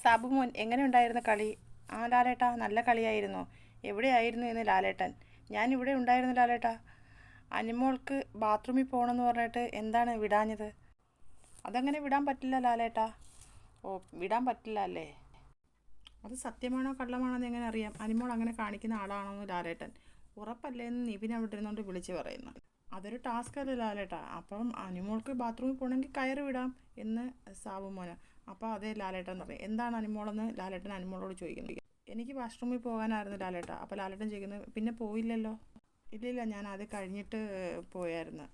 സാബുമോൻ എങ്ങനെയുണ്ടായിരുന്നു കളി? ആ ലാലേട്ടാ, നല്ല കളിയായിരുന്നു. എവിടെയായിരുന്നു എന്ന് ലാലേട്ടൻ. ഞാൻ ഇവിടെ ഉണ്ടായിരുന്നു ലാലേട്ടാ. അനിമോൾക്ക് ബാത്റൂമിൽ പോകണമെന്ന് പറഞ്ഞിട്ട് എന്താണ് വിടാഞ്ഞത്? അതങ്ങനെ വിടാൻ പറ്റില്ല ലാലേട്ടാ. ഓ, വിടാൻ പറ്റില്ല അല്ലേ? അത് സത്യമാണോ കള്ളമാണോ എന്ന് എങ്ങനെ അറിയാം? അനിമോൾ അങ്ങനെ കാണിക്കുന്ന ആളാണോ എന്ന് ലാലേട്ടൻ. ഉറപ്പല്ലേ എന്ന് നിവിൻ അവിടെ ഇരുന്നുകൊണ്ട് വിളിച്ച് പറയുന്നു. അതൊരു ടാസ്ക് അല്ലേ ലാലേട്ടാ. അപ്പം അനിമോൾക്ക് ബാത്റൂമിൽ പോകണമെങ്കിൽ കയറി വിടാം എന്ന് സാബുമോന്. അപ്പോൾ അതേ ലാലേട്ടൻ പറയും. എന്താണ് അനിമോളെന്ന് ലാലേട്ടൻ അനിമോളോട് ചോദിക്കുന്നത്. എനിക്ക് വാഷ്റൂമിൽ പോകാനായിരുന്നു ലാലേട്ടാ. അപ്പോൾ ലാലേട്ടൻ ചോദിക്കുന്നത് പിന്നെ പോയില്ലല്ലോ. ഇല്ലില്ല, ഞാൻ അത് കഴിഞ്ഞിട്ട് പോയായിരുന്നു.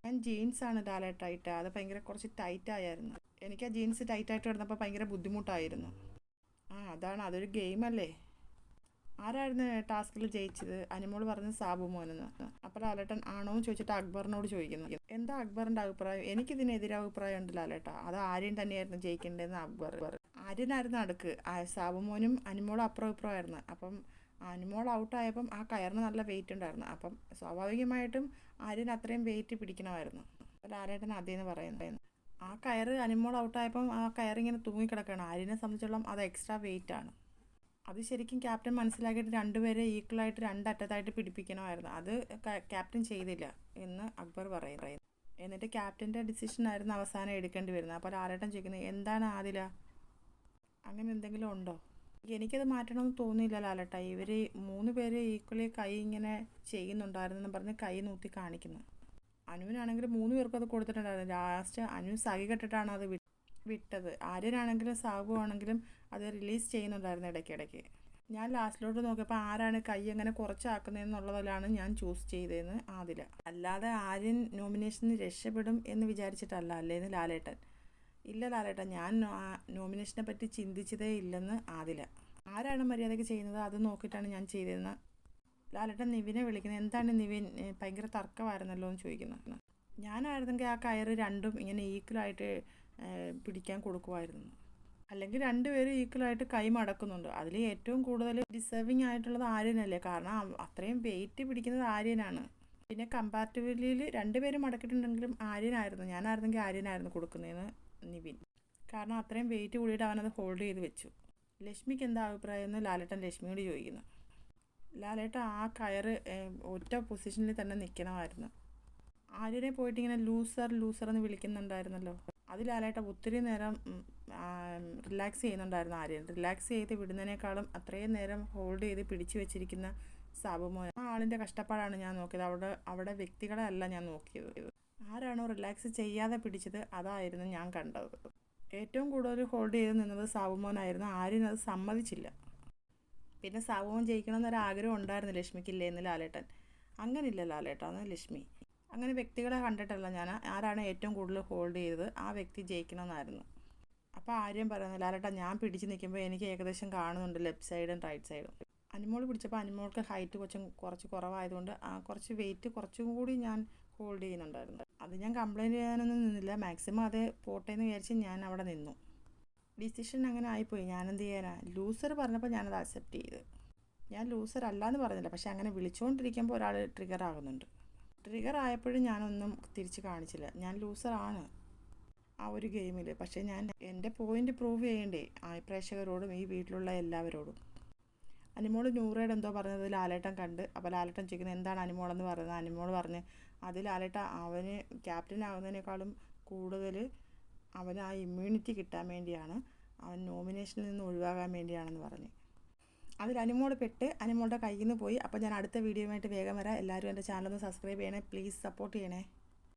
ഞാൻ ജീൻസാണ് ലാലേട്ടാ ഇട്ട. അത് ഭയങ്കര കുറച്ച് ടൈറ്റായിരുന്നു. എനിക്ക് ആ ജീൻസ് ടൈറ്റായിട്ട് കിടന്നപ്പോൾ ഭയങ്കര ബുദ്ധിമുട്ടായിരുന്നു. അതാണ്, അതൊരു ഗെയിമല്ലേ. ആരായിരുന്നു ടാസ്കിൽ ജയിച്ചത്? അനിമോൾ പറഞ്ഞത് സാബുമോനെന്ന്. അപ്പോൾ ലാലേട്ടൻ ആണോ എന്ന് ചോദിച്ചിട്ട് അക്ബറിനോട് ചോദിക്കുന്നു. എന്താ അക്ബറിൻ്റെ അഭിപ്രായം? എനിക്കിതിനെതിരെ അഭിപ്രായം ഉണ്ട് ലാലേട്ടാ. അത് ആര്യൻ തന്നെയായിരുന്നു ജയിക്കേണ്ടതെന്ന് അക്ബർ. ആര്യനായിരുന്നു അടുക്ക്. സാബുമോനും അനിമോളും അഭിപ്രായമായിരുന്നു. അപ്പം അനിമോൾ ഔട്ടായപ്പം ആ കയറിന് നല്ല വെയിറ്റ് ഉണ്ടായിരുന്നു. അപ്പം സ്വാഭാവികമായിട്ടും ആര്യൻ അത്രയും വെയിറ്റ് പിടിക്കണമായിരുന്നു. അപ്പോൾ ലാലേട്ടൻ അതേന്ന് പറയുന്നത്. ആ കയറ് അനിമോൾ ഔട്ടായപ്പം ആ കയറിങ്ങനെ തൂങ്ങിക്കിടക്കുകയാണ്. ആര്യനെ സംബന്ധിച്ചോളം അത് എക്സ്ട്രാ വെയിറ്റ് ആണ്. അത് ശരിക്കും ക്യാപ്റ്റൻ മനസ്സിലാക്കിയിട്ട് രണ്ടുപേരെ ഈക്വലായിട്ട് രണ്ടറ്റത്തായിട്ട് പിടിപ്പിക്കണമായിരുന്നു. അത് ക്യാപ്റ്റൻ ചെയ്തില്ല എന്ന് അക്ബർ പറയുന്നു. എന്നിട്ട് ക്യാപ്റ്റൻ്റെ ഡിസിഷനായിരുന്നു അവസാനം എടുക്കേണ്ടി വരുന്നത്. അപ്പോൾ ലാലേട്ടൻ ചോദിക്കുന്നത് എന്താണ് ആദില, അങ്ങനെ എന്തെങ്കിലും ഉണ്ടോ? എനിക്കത് മാറ്റണമെന്ന് തോന്നിയില്ല ലാലേട്ട. ഇവർ 3 പേര് ഈക്വലി കൈ ഇങ്ങനെ ചെയ്യുന്നുണ്ടായിരുന്നെന്ന് പറഞ്ഞ് കൈ നൂത്തി കാണിക്കുന്നു. അനുവിനാണെങ്കിൽ 3 പേർക്കും അത് കൊടുത്തിട്ടുണ്ടായിരുന്നു. ലാസ്റ്റ് അനു സഹി കെട്ടിട്ടാണ് അത് വിട്ടത്. ആര്യനാണെങ്കിലും സാബു ആണെങ്കിലും അത് റിലീസ് ചെയ്യുന്നുണ്ടായിരുന്നു ഇടയ്ക്കിടയ്ക്ക്. ഞാൻ ലാസ്റ്റിലോട്ട് നോക്കിയപ്പോൾ ആരാണ് കൈ അങ്ങനെ കുറച്ചാക്കുന്നതെന്നുള്ളതിലാണ് ഞാൻ ചൂസ് ചെയ്തതെന്ന് ആദില. അല്ലാതെ ആര്യൻ നോമിനേഷന് രക്ഷപ്പെടും എന്ന് വിചാരിച്ചിട്ടല്ല അല്ലേന്ന് ലാലേട്ടൻ. ഇല്ല ലാലേട്ടൻ, ഞാൻ നോമിനേഷനെ പറ്റി ചിന്തിച്ചതേ ഇല്ലെന്ന് ആദില. ആരാണ് മര്യാദയ്ക്ക് ചെയ്യുന്നത് അത് നോക്കിയിട്ടാണ് ഞാൻ ചെയ്തതെന്ന് ലാലേട്ടൻ നിവിനെ വിളിക്കുന്നത്. എന്താണ് നിവിൻ, ഭയങ്കര തർക്കമായിരുന്നല്ലോ എന്ന് ചോദിക്കുന്നു. ഞാനായിരുന്നെങ്കിൽ ആ കയറ് രണ്ടും ഇങ്ങനെ ഈക്വലായിട്ട് പിടിക്കാൻ കൊടുക്കുമായിരുന്നു. അല്ലെങ്കിൽ 2 പേരും ഈക്വലായിട്ട് കൈ മടക്കുന്നുണ്ട്. അതിൽ ഏറ്റവും കൂടുതൽ ഡിസേർവിങ് ആയിട്ടുള്ളത് ആര്യനല്ലേ. കാരണം അത്രയും വെയിറ്റ് പിടിക്കുന്നത് ആര്യനാണ്. പിന്നെ കമ്പാരിറ്റീവ്ലി 2 പേരും മടക്കിയിട്ടുണ്ടെങ്കിലും ആര്യനായിരുന്നു. ഞാനായിരുന്നെങ്കിൽ ആര്യനായിരുന്നു കൊടുക്കുന്നതെന്ന് നിവിൻ. കാരണം അത്രയും വെയിറ്റ് കൂടിയിട്ട് അവനത് ഹോൾഡ് ചെയ്ത് വെച്ചു. ലക്ഷ്മിക്ക് എന്താ അഭിപ്രായം എന്ന് ലാലേട്ടൻ ലക്ഷ്മിയോട് ചോദിക്കുന്നു. ലാലേട്ടൻ ആ കയറ് ഒറ്റ പൊസിഷനിൽ തന്നെ നിൽക്കണമായിരുന്നു. ആര്യനെ പോയിട്ട് ഇങ്ങനെ ലൂസർ എന്ന് വിളിക്കുന്നുണ്ടായിരുന്നല്ലോ. അത് ലാലേട്ടൻ ഒത്തിരി നേരം റിലാക്സ് ചെയ്യുന്നുണ്ടായിരുന്നു. ആര്യൻ റിലാക്സ് ചെയ്ത് വിടുന്നതിനേക്കാളും അത്രയും നേരം ഹോൾഡ് ചെയ്ത് പിടിച്ചു വെച്ചിരിക്കുന്ന സാബുമോൻ, ആ ആളിൻ്റെ കഷ്ടപ്പാടാണ് ഞാൻ നോക്കിയത്. അവിടെ വ്യക്തികളെ അല്ല ഞാൻ നോക്കിയത്. ആരാണോ റിലാക്സ് ചെയ്യാതെ പിടിച്ചത് അതായിരുന്നു ഞാൻ കണ്ടത്. ഏറ്റവും കൂടുതൽ ഹോൾഡ് ചെയ്ത് നിന്നത് സാബുമോനായിരുന്നു. ആര്യൻ അത് സമ്മതിച്ചില്ല. പിന്നെ സാബുമോൻ ജയിക്കണമെന്നൊരാഗ്രഹം ഉണ്ടായിരുന്നു ലക്ഷ്മിക്കില്ലേ എന്ന് ലാലേട്ടൻ. അങ്ങനില്ല ലാലേട്ടാന്ന് ലക്ഷ്മി. അങ്ങനെ വ്യക്തികളെ കണ്ടിട്ടല്ല ഞാൻ, ആരാണ് ഏറ്റവും കൂടുതൽ ഹോൾഡ് ചെയ്തത് ആ വ്യക്തി ജയിക്കണമെന്നായിരുന്നു. അപ്പോൾ ആര്യം പറയുന്നത് ലാലേട്ടാ, ഞാൻ പിടിച്ച് നിൽക്കുമ്പോൾ എനിക്ക് ഏകദേശം കാണുന്നുണ്ട് ലെഫ്റ്റ് സൈഡും റൈറ്റ് സൈഡും. അനിമോൾ പിടിച്ചപ്പോൾ അനിമോൾക്ക് ഹൈറ്റ് കുറച്ച് കുറവായതുകൊണ്ട് കുറച്ച് വെയിറ്റ് കുറച്ചും കൂടി ഞാൻ ഹോൾഡ് ചെയ്യുന്നുണ്ടായിരുന്നു. അത് ഞാൻ കംപ്ലയിൻറ്റ് ചെയ്യാനൊന്നും നിന്നില്ല. മാക്സിമം അത് പോട്ടെ എന്ന് വിചാരിച്ച് ഞാൻ അവിടെ നിന്നു. ഡിസിഷൻ അങ്ങനെ ആയിപ്പോയി. ഞാനെന്ത് ചെയ്യാനാ? ലൂസർ പറഞ്ഞപ്പോൾ ഞാനത് അക്സെപ്റ്റ് ചെയ്ത്. ഞാൻ ലൂസർ അല്ലാന്ന് പറഞ്ഞില്ല, പക്ഷെ അങ്ങനെ വിളിച്ചുകൊണ്ടിരിക്കുമ്പോൾ ഒരാൾ ട്രിഗർ ആകുന്നുണ്ട്. ട്രിഗർ ആയപ്പോഴും ഞാനൊന്നും തിരിച്ച് കാണിച്ചില്ല. ഞാൻ ലൂസറാണ് ആ ഒരു ഗെയിമിൽ. പക്ഷേ ഞാൻ എൻ്റെ പോയിൻ്റ് പ്രൂവ് ചെയ്യണ്ടേ പ്രേക്ഷകരോടും ഈ വീട്ടിലുള്ള എല്ലാവരോടും. അനിമോൾ നൂറയുടെ എന്തോ പറഞ്ഞത് ലാലേട്ടൻ കണ്ട്. അപ്പോൾ ലാലേട്ടൻ ചോദിക്കുന്നത് എന്താണ് അനിമോളെന്ന് പറയുന്നത്. അനിമോൾ പറഞ്ഞ് അത് ലാലേട്ട, അവന് ക്യാപ്റ്റൻ ആകുന്നതിനേക്കാളും കൂടുതൽ അവന് ആ ഇമ്മ്യൂണിറ്റി കിട്ടാൻ വേണ്ടിയാണ്, അവൻ നോമിനേഷനിൽ നിന്ന് ഒഴിവാകാൻ വേണ്ടിയാണെന്ന് പറഞ്ഞ്. അതിൽ അനിമോൾ പെട്ട് അനിമോളുടെ കയ്യിൽ നിന്ന് പോയി. അപ്പോൾ ഞാൻ അടുത്ത വീഡിയോയുമായിട്ട് വേഗം വരാം. എല്ലാവരും എൻ്റെ ചാനലൊന്ന് സബ്സ്ക്രൈബ് ചെയ്യണേ, പ്ലീസ് സപ്പോർട്ട് ചെയ്യണേ.